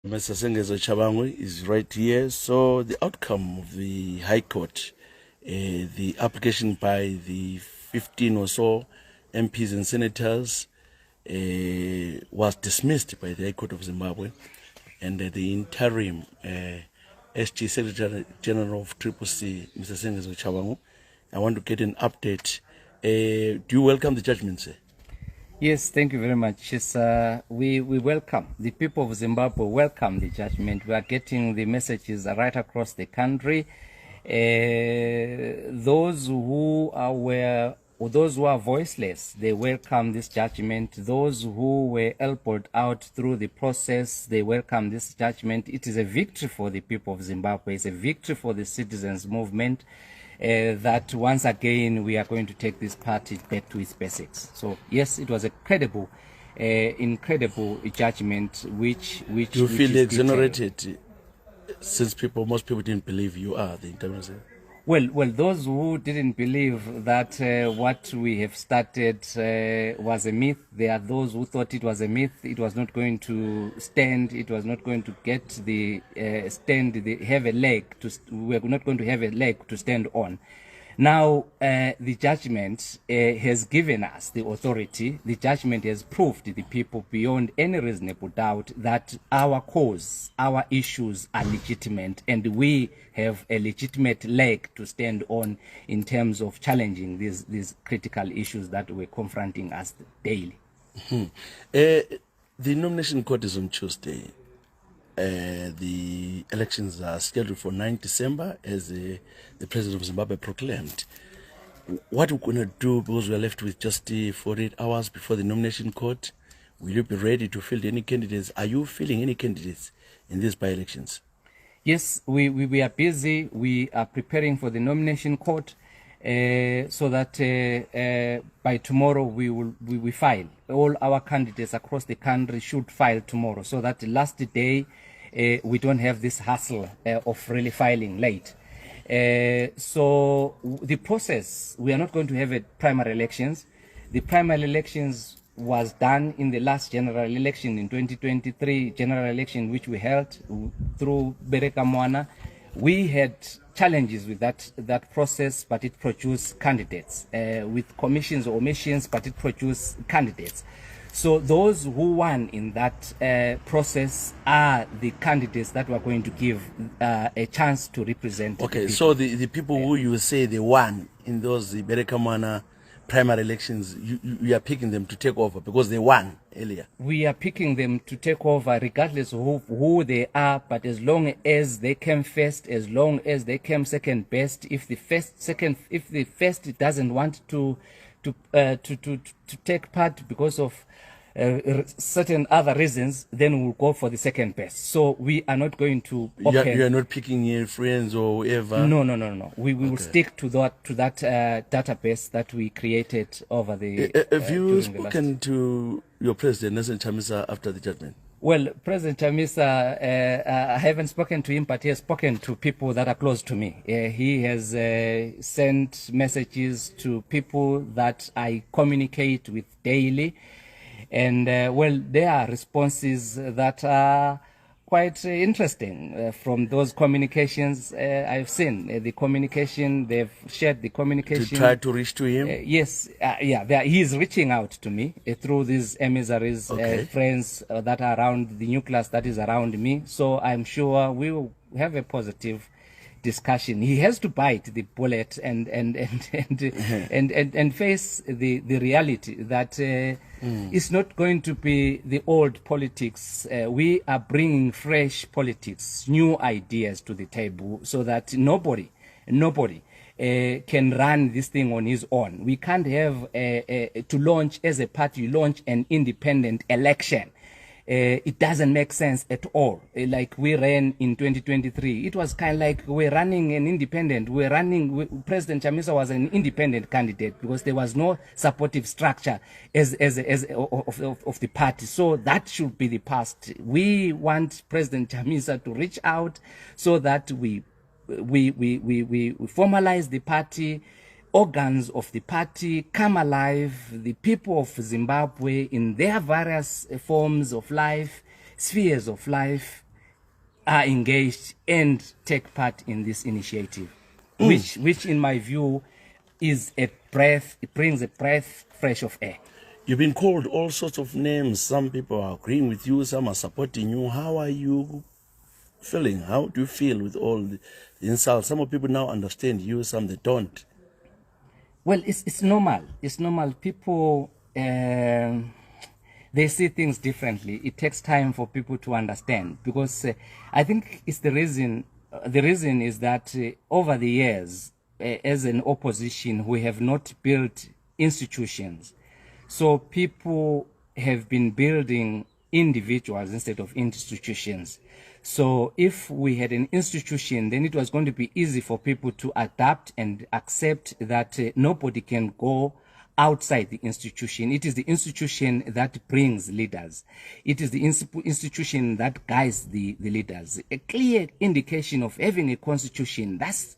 Mr. Sengezo Tshabangu is right here. So the outcome of the High Court, the application by the 15 or so MPs and senators was dismissed by the High Court of Zimbabwe, and the interim SG Secretary General of CCC, Mr. Sengezo Tshabangu, I want to get an update. Do you welcome the judgment, sir? Yes, thank you very much. Yes, we welcome, the people of Zimbabwe welcome the judgment. We are getting the messages right across the country. Those who are voiceless, they welcome this judgment. Those who were elbowed out through the process, they welcome this judgment. It is a victory for the people of Zimbabwe. It's a victory for the citizens movement. That once again we are going to take this party back to its basics. So yes, it was a incredible judgment. Which do you feel exonerated, since most people didn't believe you are the interim? Well, those who didn't believe that what we have started was a myth, there are those who thought it was a myth, it was not going to stand, it was not going to get the have a leg to, we're not going to have a leg to stand on. Now, the judgment has given us the authority. The judgment has proved to the people beyond any reasonable doubt that our cause, our issues are legitimate, and we have a legitimate leg to stand on in terms of challenging these critical issues that we're confronting us daily. The nomination court is on Tuesday. The elections are scheduled for 9 December, as the President of Zimbabwe proclaimed. What are we going to do, because we are left with just 48 hours before the nomination court? Will you be ready to field any candidates? Are you fielding any candidates in these by-elections? Yes, we are busy. We are preparing for the nomination court, so that by tomorrow we file. All our candidates across the country should file tomorrow, so that the last day we don't have this hassle of really filing late. So the process, we are not going to have a primary elections. The primary elections was done in the last general election in 2023 general election, which we held through Bereka Mwana. We had challenges with that process, but it produced candidates. With commissions or omissions, but it produced candidates. So those who won in that process are the candidates that we're going to give a chance to represent. Okay, so the people who you say they won in those Bereka Mwana primary elections, you are picking them to take over because they won earlier. We are picking them to take over regardless of who they are, but as long as they came first, as long as they came second best, if the first doesn't want to take part because of certain other reasons, then we'll go for the second best. So we are not going to open. You are not picking your friends or whoever. No. We will stick to that database that we created over the. Have you spoken to your president, Nelson Chamisa, after the judgment? Well, President Chamisa, I haven't spoken to him, but he has spoken to people that are close to me. He has sent messages to people that I communicate with daily. And well, there are responses that are quite interesting from those communications I've seen. The communication, they've shared the communication. To try to reach to him? Yes, he is reaching out to me through these emissaries, friends that are around the nucleus that is around me. So I'm sure we will have a positive discussion. He has to bite the bullet and face the reality that it's not going to be the old politics. We are bringing fresh politics, new ideas to the table, so that nobody can run this thing on his own. We can't have to launch as a party, launch an independent election. It doesn't make sense at all. Like we ran in 2023, it was kind of like we're running an independent. President Chamisa was an independent candidate because there was no supportive structure of the party. So that should be the past. We want President Chamisa to reach out so that we formalize the party. Organs of the party come alive, the people of Zimbabwe in their various forms of life, spheres of life, are engaged and take part in this initiative, which in my view is a breath, it brings a breath fresh of air. You've been called all sorts of names. Some people are agreeing with you, some are supporting you. How are you feeling? How do you feel with all the insults? Some of people now understand you, some they don't. Well, it's normal. It's normal. People, they see things differently. It takes time for people to understand, because I think it's the reason is that over the years, as an opposition, we have not built institutions. So people have been building individuals instead of institutions. So if we had an institution, then it was going to be easy for people to adapt and accept that nobody can go outside the institution. It is the institution that brings leaders. It is the institution that guides the leaders. A clear indication of having a constitution, that's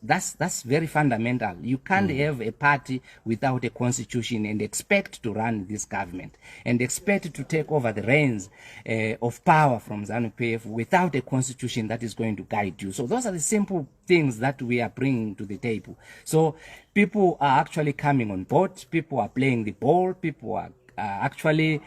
very fundamental. You can't have a party without a constitution and expect to run this government and expect to take over the reins of power from ZANU-PF without a constitution that is going to guide you. So those are the simple things that we are bringing to the table. So people are actually coming on board. People are playing the ball. People are actually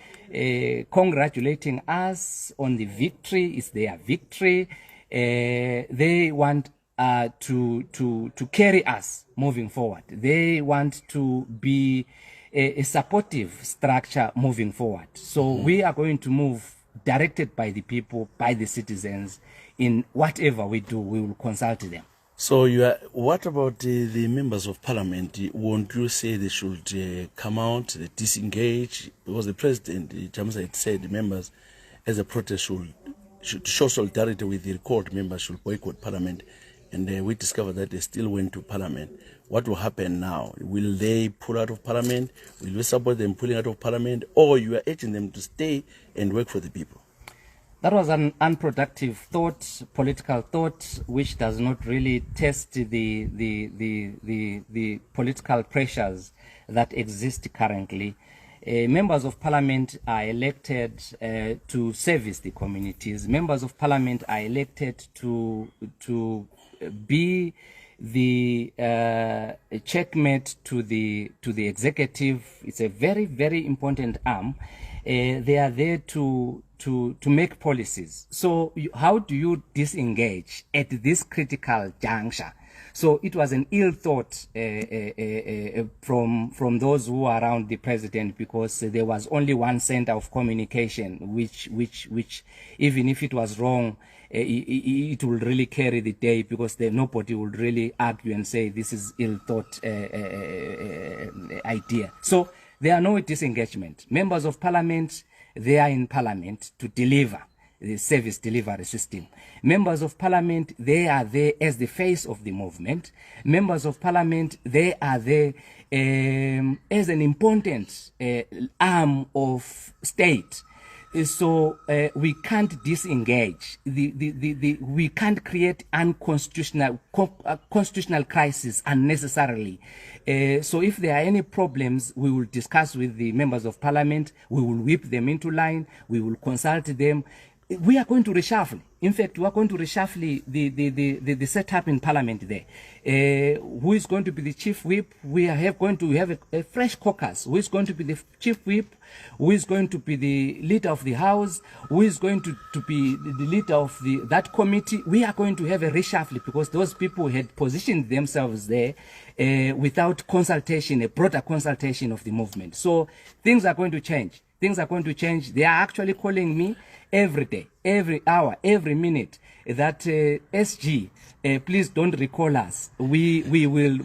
congratulating us on the victory. It's their victory. They want to carry us moving forward. They want to be a supportive structure moving forward. So we are going to move directed by the people, by the citizens. In whatever we do, we will consult them. So what about the members of parliament? Won't you say they should come out, disengage? Because the president, James, had said the members as a protest should show solidarity with the record members, should boycott parliament. And we discovered that they still went to parliament. What will happen now? Will they pull out of parliament? Will you support them pulling out of parliament? Or you are urging them to stay and work for the people? That was an unproductive thought, political thought, which does not really test the political pressures that exist currently. Members of parliament are elected to service the communities. Members of parliament are elected to be the checkmate to the executive. It's a very, very important arm. They are there to make policies. So how do you disengage at this critical juncture? So it was an ill thought from those who are around the president, because there was only one center of communication, which even if it was wrong, it will really carry the day, because nobody would really argue and say this is ill thought idea. So there are no disengagement. Members of parliament, they are in parliament to deliver the service delivery system. Members of parliament, they are there as the face of the movement. Members of parliament, they are there as an important arm of state. So we can't disengage. We can't create unconstitutional constitutional crisis unnecessarily. So if there are any problems, we will discuss with the members of parliament. We will whip them into line. We will consult them. We are going to reshuffle. In fact, we are going to reshuffle the setup in parliament there. Who is going to be the chief whip? We are going to have a fresh caucus. Who is going to be the chief whip? Who is going to be the leader of the house? Who is going to be the leader of that committee? We are going to have a reshuffle, because those people had positioned themselves there without consultation, a broader consultation of the movement. So things are going to change. Things are going to change. They are actually calling me every day, every hour, every minute, that SG, please don't recall us. We will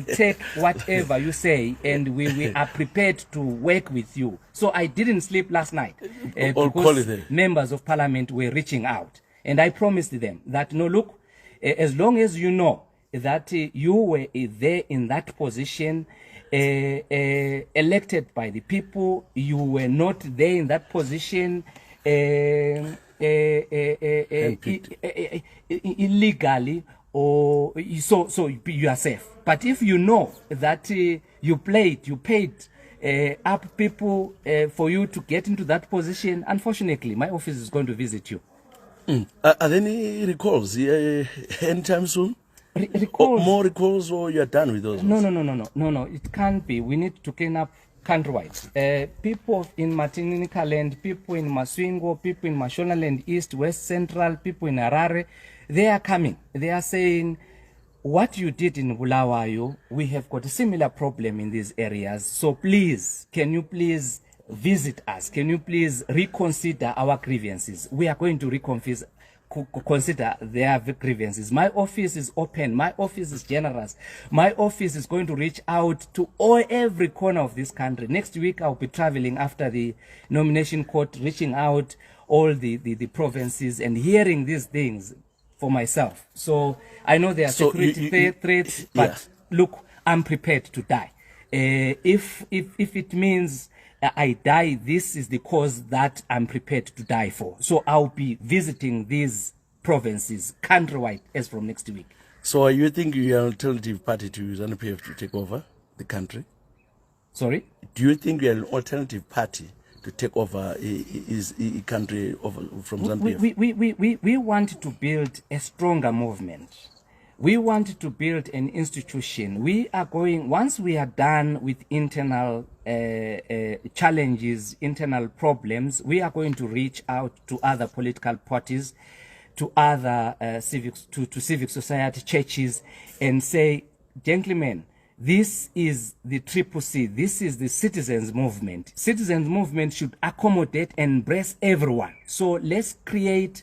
take whatever you say, and we are prepared to work with you. So I didn't sleep last night because members of parliament were reaching out, and I promised them that, no, look, as long as you know that you were there in that position, elected by the people, you were not there in that position illegally, or so you are safe. But if you know that you paid up people for you to get into that position, unfortunately, my office is going to visit you. Are there any recalls anytime soon? Recalls? More recalls, or you are done with those? No. It can't be. We need to clean up countrywide. People in Martinica land, people in Maswingo, people in Mashonaland East, West Central, people in Harare, they are coming. They are saying, what you did in Bulawayo, we have got a similar problem in these areas. So please, can you please visit us? Can you please reconsider our grievances? We are going to consider their grievances. My office is open. My office is generous. My office is going to reach out to every corner of this country. Next week, I'll be traveling after the nomination court, reaching out all the provinces and hearing these things for myself. So I know there are security threats, but look, I'm prepared to die. If it means I die, this is the cause that I'm prepared to die for. So I'll be visiting these provinces countrywide as from next week. So are you thinking you're an alternative party to ZANU-PF to take over the country? Sorry? Do you think you're an alternative party to take over a country from ZANU-PF? We want to build a stronger movement. We want to build an institution. We are going, once we are done with internal challenges, internal problems, we are going to reach out to other political parties, to other civic society, churches, and say, gentlemen, this is the CCC. This is the citizens movement. Citizens movement should accommodate and embrace everyone. So let's create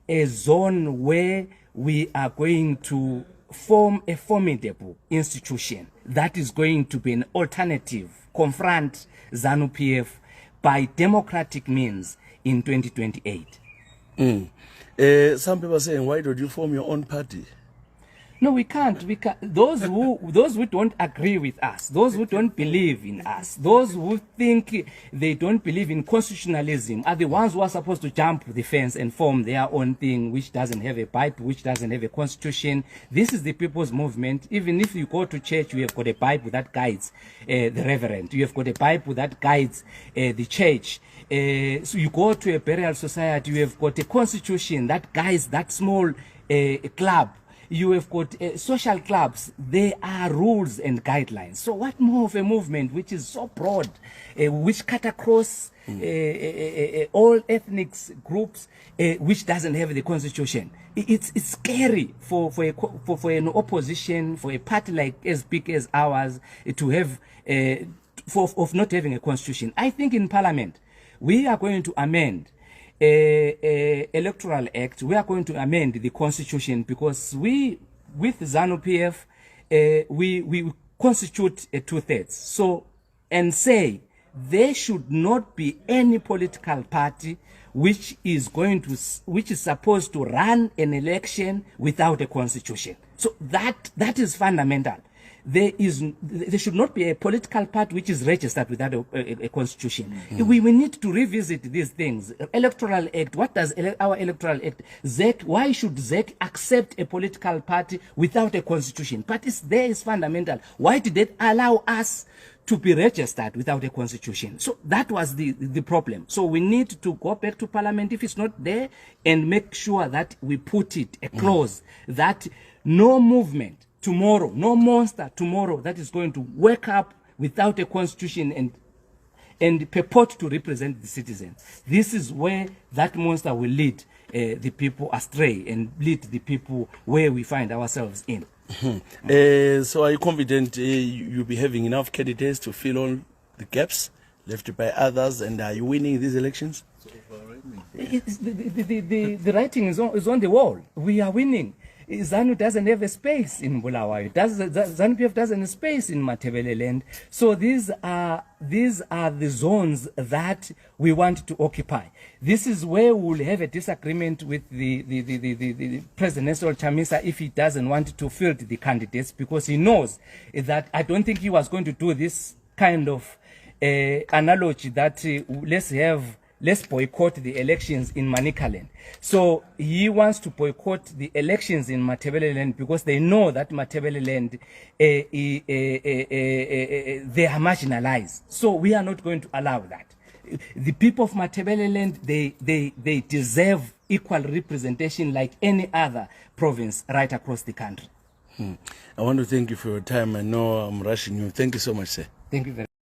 a zone where we are going to form a formidable institution that is going to be an alternative, confront ZANU-PF by democratic means in 2028. Some people are saying, why don't you form your own party? No, we can't. Those who don't agree with us, those who don't believe in us, those who think they don't believe in constitutionalism are the ones who are supposed to jump the fence and form their own thing, which doesn't have a Bible, which doesn't have a constitution. This is the people's movement. Even if you go to church, you have got a Bible that guides the reverend. You have got a Bible that guides the church. So you go to a burial society, you have got a constitution that guides that small club. You have got social clubs. There are rules and guidelines. So what more of a movement which is so broad, which cut across all ethnic groups, which doesn't have the constitution? It's scary for an opposition, for a party like as big as ours, to have of not having a constitution. I think in Parliament we are going to amend Electoral Act. We are going to amend the constitution because we, with ZANU-PF, we constitute a 2/3. So, and say there should not be any political party which is supposed to run an election without a constitution. So that is fundamental. There should not be a political party which is registered without a constitution. We need to revisit these things. Electoral Act, what does our Electoral Act? ZEC, why should ZEC accept a political party without a constitution? But there is fundamental. Why did they allow us to be registered without a constitution? So that was the problem. So we need to go back to Parliament if it's not there and make sure that we put it a clause that no movement tomorrow, no monster tomorrow that is going to wake up without a constitution and purport to represent the citizens. This is where that monster will lead the people astray and lead the people where we find ourselves in. So are you confident you'll be having enough candidates to fill all the gaps left by others, and are you winning these elections? The writing is on the wall. We are winning. ZANU doesn't have a space in Bulawayo. ZANU-PF doesn't have a space in Matebele land. So these are the zones that we want to occupy. This is where we will have a disagreement with the President Chamisa if he doesn't want to field the candidates, because he knows that I don't think he was going to do this kind of analogy that let's boycott the elections in Manicaland. So he wants to boycott the elections in Matebele land because they know that Matebele land, they are marginalized. So we are not going to allow that. the people of Matabeleland, they deserve equal representation like any other province right across the country. I want to thank you for your time. I know I'm rushing you. Thank you so much, sir. Thank you very much.